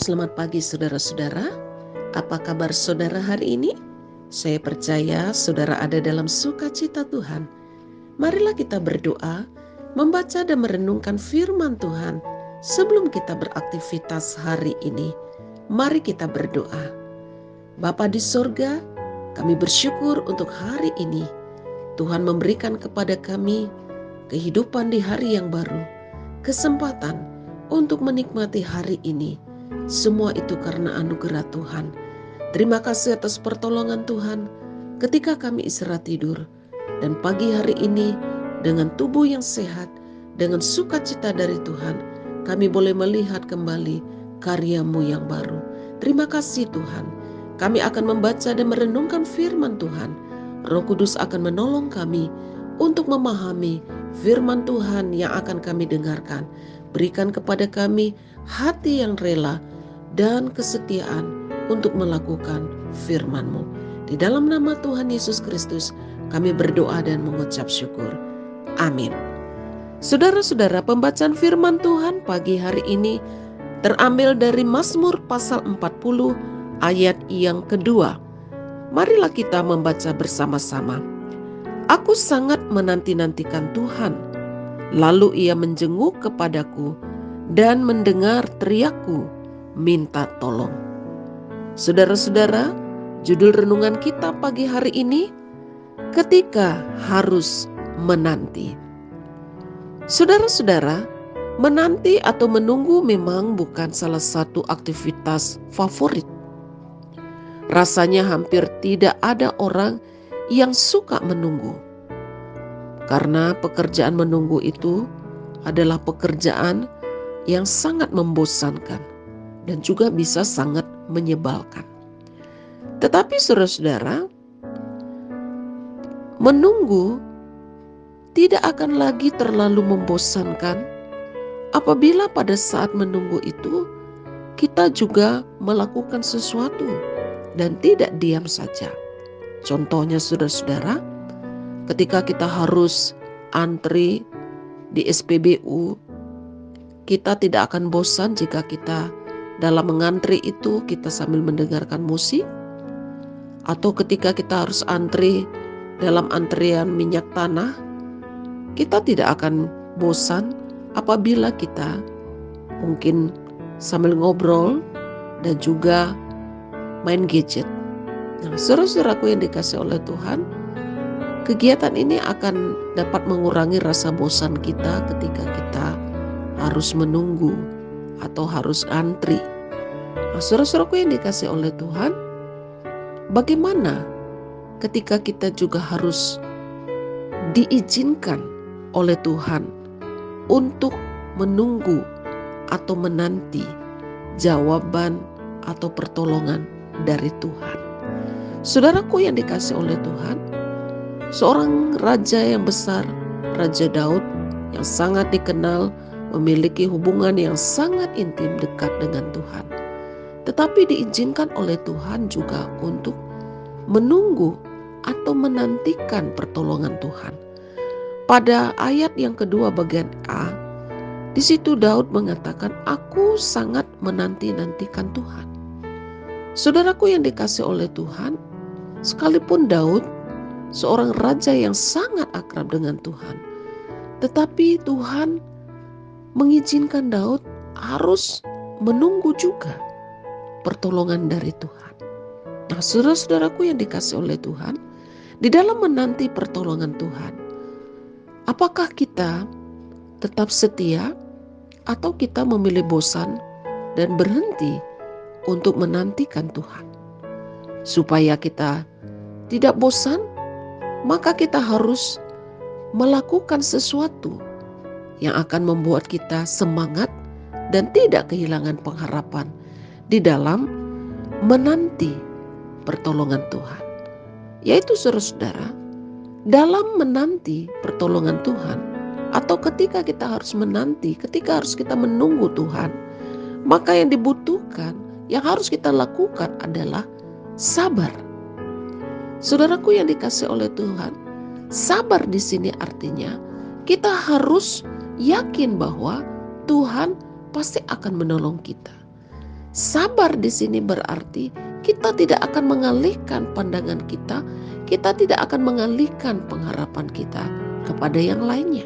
selamat pagi saudara-saudara. Apa kabar saudara hari ini? Saya percaya saudara ada dalam sukacita Tuhan. Marilah kita berdoa, membaca dan merenungkan firman Tuhan sebelum kita beraktivitas hari ini. Mari kita berdoa. Bapa di sorga, kami bersyukur untuk hari ini. Tuhan memberikan kepada kami kehidupan di hari yang baru, kesempatan untuk menikmati hari ini. Semua itu karena anugerah Tuhan. Terima kasih atas pertolongan Tuhan ketika kami istirahat tidur. Dan pagi hari ini dengan tubuh yang sehat, dengan sukacita dari Tuhan, kami boleh melihat kembali karya-Mu yang baru. Terima kasih Tuhan. Kami akan membaca dan merenungkan firman Tuhan. Roh Kudus akan menolong kami untuk memahami firman Tuhan yang akan kami dengarkan. Berikan kepada kami hati yang rela dan kesetiaan untuk melakukan firman-Mu. Di dalam nama Tuhan Yesus Kristus kami berdoa dan mengucap syukur. Amin. Saudara-saudara, pembacaan firman Tuhan pagi hari ini terambil dari Mazmur pasal 40 ayat yang kedua. Marilah kita membaca bersama-sama. Aku sangat menanti-nantikan Tuhan, lalu Ia menjenguk kepadaku dan mendengar teriakku, minta tolong. Saudara-saudara, judul renungan kita pagi hari ini, ketika harus menanti. Saudara-saudara, menanti atau menunggu memang bukan salah satu aktivitas favorit. Rasanya hampir tidak ada orang yang suka menunggu. Karena pekerjaan menunggu itu adalah pekerjaan yang sangat membosankan dan juga bisa sangat menyebalkan. Tetapi saudara-saudara, menunggu tidak akan lagi terlalu membosankan apabila pada saat menunggu itu kita juga melakukan sesuatu dan tidak diam saja. Contohnya saudara-saudara, ketika kita harus antri di SPBU, kita tidak akan bosan jika kita dalam mengantri itu kita sambil mendengarkan musik. Atau ketika kita harus antri dalam antrian minyak tanah, kita tidak akan bosan apabila kita mungkin sambil ngobrol dan juga main gadget. Nah, saudara-saudaraku yang dikasihi oleh Tuhan, kegiatan ini akan dapat mengurangi rasa bosan kita ketika kita harus menunggu atau harus antri. Nah, saudara-saudaraku yang dikasihi oleh Tuhan, bagaimana ketika kita juga harus diizinkan oleh Tuhan untuk menunggu atau menanti jawaban atau pertolongan dari Tuhan. Saudaraku yang dikasihi oleh Tuhan, seorang raja yang besar, Raja Daud, yang sangat dikenal memiliki hubungan yang sangat intim dekat dengan Tuhan. Tetapi diizinkan oleh Tuhan juga untuk menunggu atau menantikan pertolongan Tuhan. Pada ayat yang kedua bagian A, di situ Daud mengatakan, aku sangat menanti-nantikan Tuhan. Saudaraku yang dikasihi oleh Tuhan, sekalipun Daud seorang raja yang sangat akrab dengan Tuhan, tetapi Tuhan mengizinkan Daud harus menunggu juga pertolongan dari Tuhan. Nah, saudara-saudaraku yang dikasihi oleh Tuhan, di dalam menanti pertolongan Tuhan, apakah kita tetap setia atau kita memilih bosan dan berhenti untuk menantikan Tuhan? Supaya kita tidak bosan, maka kita harus melakukan sesuatu yang akan membuat kita semangat dan tidak kehilangan pengharapan di dalam menanti pertolongan Tuhan. Yaitu saudara-saudara, dalam menanti pertolongan Tuhan, atau ketika kita harus menanti, ketika harus kita menunggu Tuhan, maka yang dibutuhkan, yang harus kita lakukan adalah sabar. Saudaraku yang dikasihi oleh Tuhan, sabar di sini artinya kita harus yakin bahwa Tuhan pasti akan menolong kita. Sabar di sini berarti kita tidak akan mengalihkan pandangan kita, kita tidak akan mengalihkan pengharapan kita kepada yang lainnya.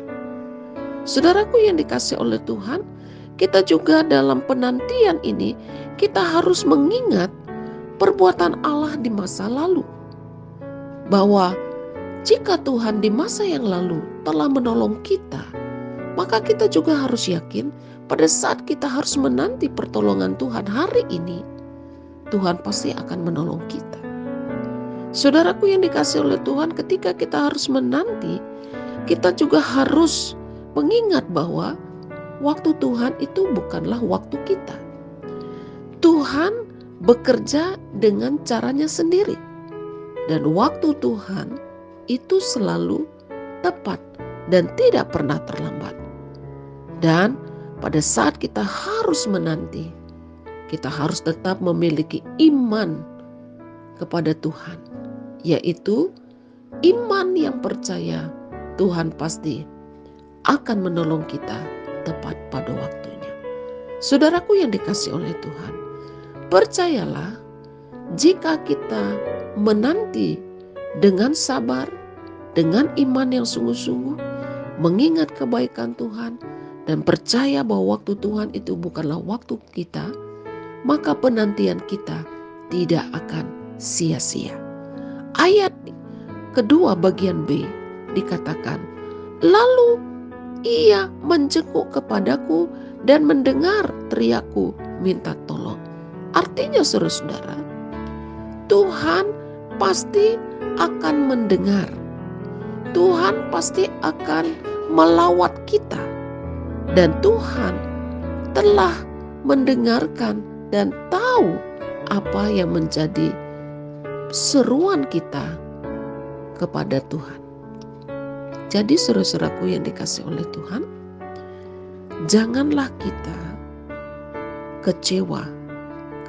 Saudaraku yang dikasihi oleh Tuhan, kita juga dalam penantian ini, kita harus mengingat perbuatan Allah di masa lalu. Bahwa jika Tuhan di masa yang lalu telah menolong kita, maka kita juga harus yakin pada saat kita harus menanti pertolongan Tuhan hari ini, Tuhan pasti akan menolong kita. Saudaraku yang dikasihi oleh Tuhan, ketika kita harus menanti, kita juga harus mengingat bahwa waktu Tuhan itu bukanlah waktu kita. Tuhan bekerja dengan caranya sendiri. Dan waktu Tuhan itu selalu tepat dan tidak pernah terlambat. Dan pada saat kita harus menanti, kita harus tetap memiliki iman kepada Tuhan, yaitu iman yang percaya Tuhan pasti akan menolong kita tepat pada waktunya. Saudaraku yang dikasihi oleh Tuhan, percayalah, jika kita menanti dengan sabar, dengan iman yang sungguh-sungguh, mengingat kebaikan Tuhan, dan percaya bahwa waktu Tuhan itu bukanlah waktu kita, maka penantian kita tidak akan sia-sia. Ayat kedua bagian B dikatakan, lalu ia menjenguk kepadaku dan mendengar teriakku minta tolong. Artinya saudara-saudara, Tuhan pasti akan mendengar. Tuhan pasti akan melawat kita. Dan Tuhan telah mendengarkan dan tahu apa yang menjadi seruan kita kepada Tuhan. Jadi saudara-saudaraku yang dikasihi oleh Tuhan, janganlah kita kecewa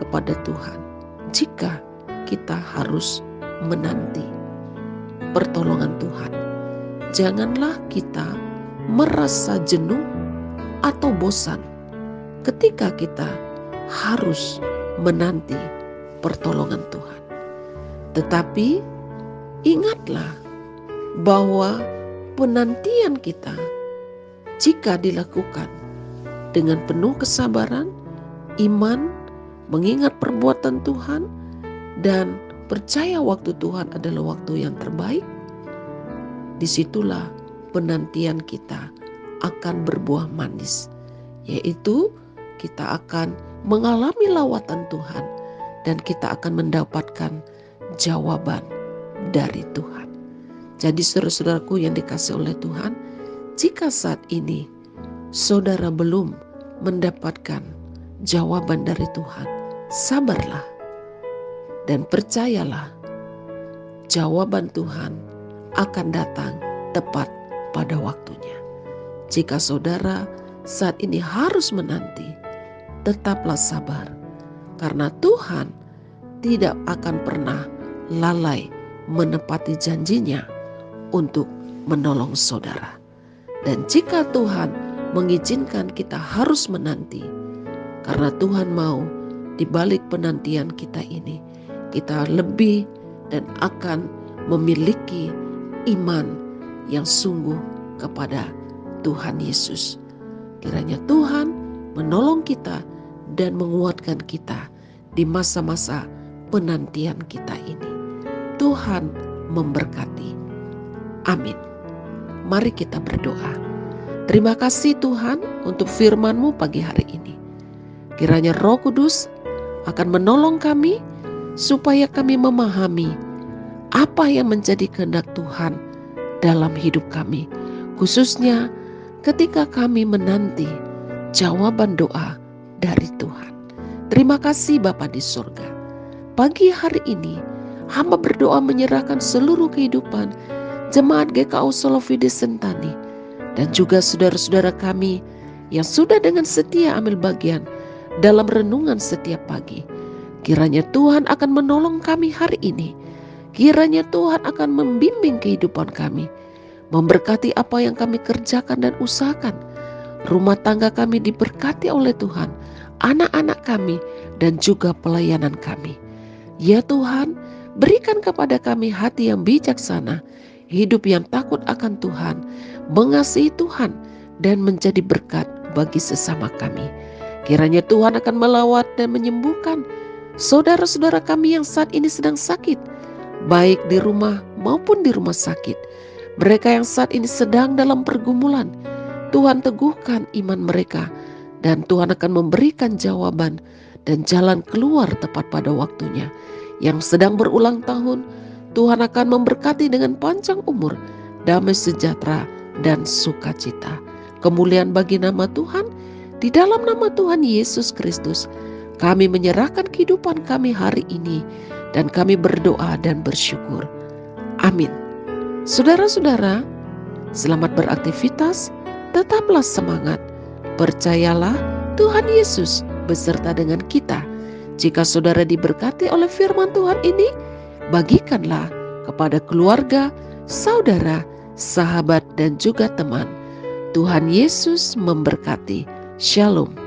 kepada Tuhan jika kita harus menanti pertolongan Tuhan. Janganlah kita merasa jenuh atau bosan ketika kita harus menanti pertolongan Tuhan. Tetapi ingatlah bahwa penantian kita jika dilakukan dengan penuh kesabaran, iman, mengingat perbuatan Tuhan, dan percaya waktu Tuhan adalah waktu yang terbaik, disitulah penantian kita akan berbuah manis, yaitu kita akan mengalami lawatan Tuhan dan kita akan mendapatkan jawaban dari Tuhan. Jadi saudara-saudaraku yang dikasihi oleh Tuhan, jika saat ini saudara belum mendapatkan jawaban dari Tuhan, sabarlah dan percayalah, jawaban Tuhan akan datang tepat pada waktunya. Jika saudara saat ini harus menanti, tetaplah sabar, karena Tuhan tidak akan pernah lalai menepati janjinya untuk menolong saudara. Dan jika Tuhan mengizinkan kita harus menanti, karena Tuhan mau di balik penantian kita ini, kita lebih dan akan memiliki iman yang sungguh kepada Tuhan Yesus. Kiranya Tuhan menolong kita dan menguatkan kita di masa-masa penantian kita ini. Tuhan memberkati. Amin. Mari kita berdoa. Terima kasih Tuhan untuk firman-Mu pagi hari ini. Kiranya Roh Kudus akan menolong kami supaya kami memahami apa yang menjadi kehendak Tuhan dalam hidup kami, khususnya ketika kami menanti jawaban doa dari Tuhan. Terima kasih Bapa di surga. Pagi hari ini hamba berdoa menyerahkan seluruh kehidupan jemaat GKU Solo Fide Sentani dan juga saudara-saudara kami yang sudah dengan setia ambil bagian dalam renungan setiap pagi. Kiranya Tuhan akan menolong kami hari ini. Kiranya Tuhan akan membimbing kehidupan kami, memberkati apa yang kami kerjakan dan usahakan. Rumah tangga kami diberkati oleh Tuhan, anak-anak kami, dan juga pelayanan kami. Ya Tuhan, berikan kepada kami hati yang bijaksana, hidup yang takut akan Tuhan, mengasihi Tuhan, dan menjadi berkat bagi sesama kami. Kiranya Tuhan akan melawat dan menyembuhkan saudara-saudara kami yang saat ini sedang sakit, baik di rumah maupun di rumah sakit. Mereka yang saat ini sedang dalam pergumulan, Tuhan teguhkan iman mereka, dan Tuhan akan memberikan jawaban dan jalan keluar tepat pada waktunya. Yang sedang berulang tahun, Tuhan akan memberkati dengan panjang umur, damai sejahtera, dan sukacita. Kemuliaan bagi nama Tuhan. Di dalam nama Tuhan Yesus Kristus, kami menyerahkan kehidupan kami hari ini, dan kami berdoa dan bersyukur. Amin. Saudara-saudara, selamat beraktivitas, tetaplah semangat. Percayalah, Tuhan Yesus beserta dengan kita. Jika saudara diberkati oleh firman Tuhan ini, bagikanlah kepada keluarga, saudara, sahabat, dan juga teman. Tuhan Yesus memberkati. Shalom.